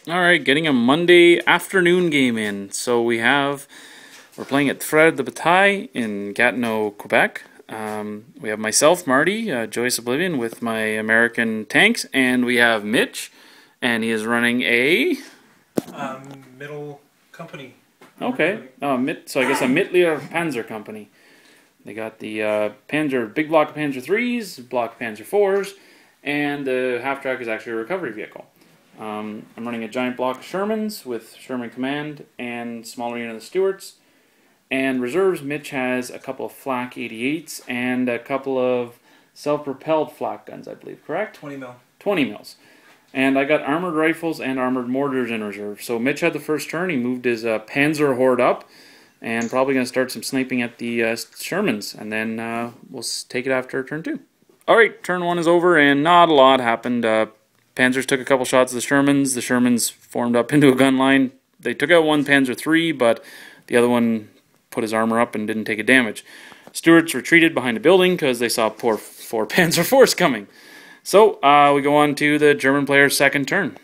Alright, getting a Monday afternoon game in. So we're playing at Freres the Bataille in Gatineau, Quebec. We have myself, Marty, Joyce Oblivion with my American tanks, and we have Mitch, and he is running a... middle company. Okay, so I guess a Mittler Panzer company. They got the big block of Panzer 3s, block of Panzer 4s, and the half-track is actually a recovery vehicle. I'm running a giant block of Shermans with Sherman Command and smaller unit of the Stuarts. And reserves, Mitch has a couple of flak 88s and a couple of self-propelled flak guns, I believe, correct? 20 mil. 20 mils. And I got armored rifles and armored mortars in reserve. So Mitch had the first turn. He moved his Panzer horde up and probably going to start some sniping at the Shermans. And then we'll take it after turn 2. Alright, turn 1 is over and not a lot happened. Panzers took a couple shots at the Shermans. The Shermans formed up into a gun line. They took out one Panzer 3, but the other one put his armor up and didn't take a damage. Stuarts retreated behind a building because they saw four Panzer 4s coming. So we go on to the German player's second turn.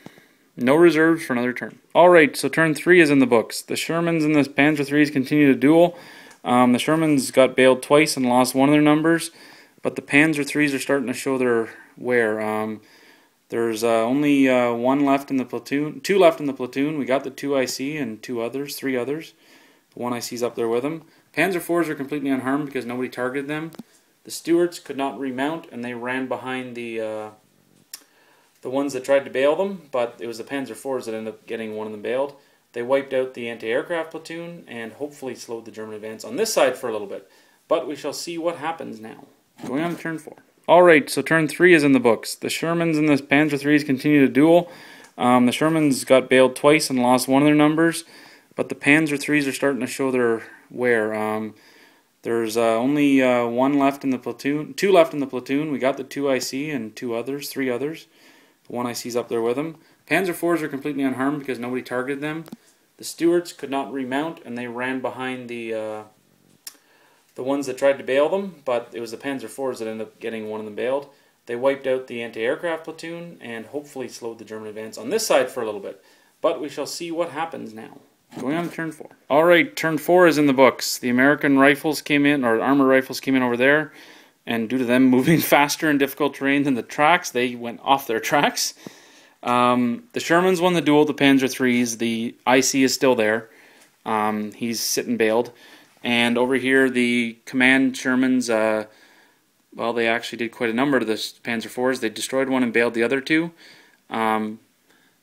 No reserves for another turn. Alright, so turn 3 is in the books. The Shermans and the Panzer 3s continue to duel. The Shermans got bailed twice and lost one of their numbers, but the Panzer 3s are starting to show their wear. There's only one left in the platoon, 2 left in the platoon. We got the 2 IC and 3 others. The 1 IC's up there with them. Panzer 4s are completely unharmed because nobody targeted them. The Stuarts could not remount and they ran behind the ones that tried to bail them, but it was the Panzer 4s that ended up getting one of them bailed. They wiped out the anti-aircraft platoon and hopefully slowed the German advance on this side for a little bit. But we shall see what happens now. Going on to turn 4. Alright, so turn 3 is in the books. The Shermans and the Panzer 3s continue to duel. The Shermans got bailed twice and lost one of their numbers, but the Panzer 3s are starting to show their wear. There's only 1 left in the platoon, 2 left in the platoon. We got the 2 IC and 3 others. The 1 IC's up there with them. Panzer 4s are completely unharmed because nobody targeted them. The Stuarts could not remount and they ran behind the ones that tried to bail them, but it was the Panzer 4s that ended up getting one of them bailed. They wiped out the anti-aircraft platoon and hopefully slowed the German advance on this side for a little bit. But we shall see what happens now. Going on to turn 4. Alright, turn 4 is in the books. The American rifles came in, or armored rifles came in over there, and due to them moving faster in difficult terrain than the tracks, they went off their tracks. The Shermans won the duel with the Panzer 3s. The IC is still there. He's sitting bailed. And over here, the command Shermans, well, they actually did quite a number to the Panzer 4s. They destroyed one and bailed the other 2.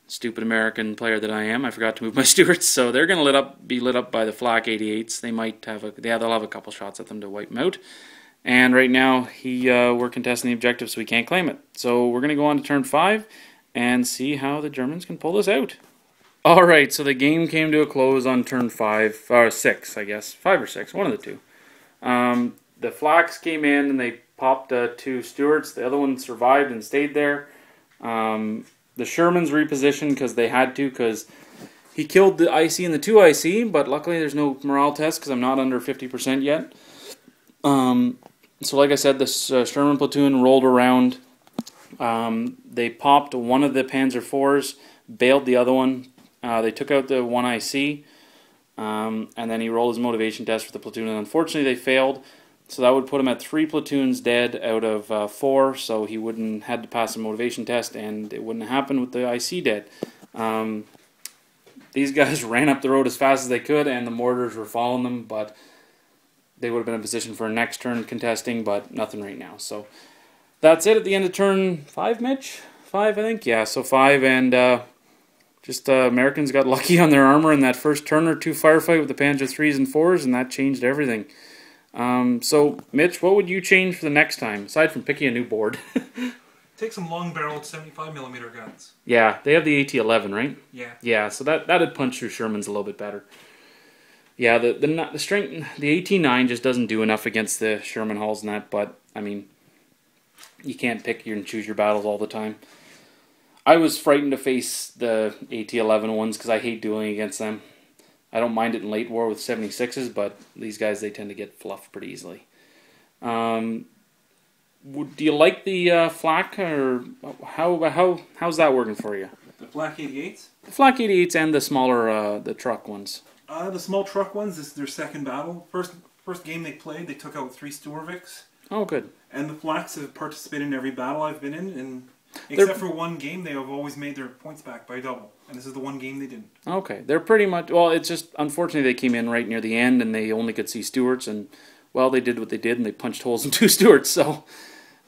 Stupid American player that I am, I forgot to move my Stuarts, so they're going to be lit up by the flak 88s. They might have they'll have a couple shots at them to wipe them out. And right now, we're contesting the objective, so we can't claim it. So we're going to go on to turn 5 and see how the Germans can pull this out. Alright, so the game came to a close on turn 5, or 6, I guess. 5 or 6, one of the 2. The flaks came in and they popped 2 Stuarts. The other one survived and stayed there. The Shermans repositioned because they had to, because he killed the IC and the 2 IC, but luckily there's no morale test because I'm not under 50% yet. So like I said, this Sherman platoon rolled around. They popped one of the Panzer 4s, bailed the other one. They took out the 1 IC, and then he rolled his motivation test for the platoon, and unfortunately they failed, so that would put him at 3 platoons dead out of 4, so he wouldn't had to pass a motivation test, and it wouldn't have happened with the IC dead. These guys ran up the road as fast as they could, and the mortars were following them, but they would have been in position for a next turn contesting, but nothing right now. So that's it at the end of turn 5, Mitch? 5, I think? Yeah, so 5, and just Americans got lucky on their armor in that first turn or 2 firefight with the Panzer 3s and 4s, and that changed everything. So, Mitch, what would you change for the next time, aside from picking a new board? Take some long-barreled 75mm guns. Yeah, they have the AT-11, right? Yeah. Yeah, so that'd punch through Shermans a little bit better. Yeah, the strength, the AT-9 just doesn't do enough against the Sherman hulls and that, but, I mean, you can't pick and choose your battles all the time. I was frightened to face the AT-11 ones because I hate dueling against them. I don't mind it in late war with 76s, but these guys, they tend to get fluffed pretty easily. Do you like the flak, or how's that working for you? The flak 88s? The Flak 88s and the smaller, the truck ones. The small truck ones, this is their second battle. First game they played, they took out 3 Sturviks. Oh, good. And the Flaks have participated in every battle I've been in, and except for one game, they have always made their points back by double. And this is the one game they didn't. Okay. They're pretty much, well, it's just, unfortunately, they came in right near the end, and they only could see Stewarts, and, well, they did what they did, and they punched holes in 2 Stewarts, so.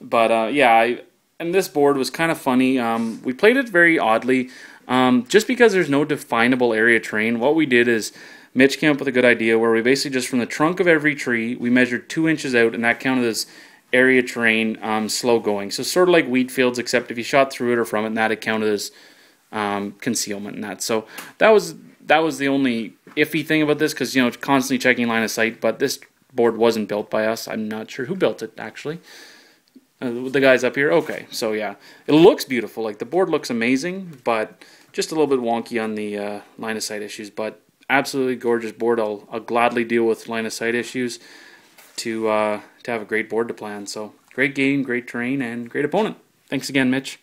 But, yeah, and this board was kind of funny. We played it very oddly. Just because there's no definable area terrain, what we did is Mitch came up with a good idea where we basically just from the trunk of every tree, we measured 2 inches out, and that counted as area terrain slow going. So sort of like wheat fields, except if you shot through it or from it, and that it counted as concealment and that. So that was the only iffy thing about this, because, you know, constantly checking line of sight, but this board wasn't built by us. I'm not sure who built it, actually. The guys up here? Okay, so yeah. It looks beautiful. Like, the board looks amazing, but just a little bit wonky on the line of sight issues, but absolutely gorgeous board. I'll gladly deal with line of sight issues to have a great board to play on. So great game, great terrain, and great opponent. Thanks again, Mitch.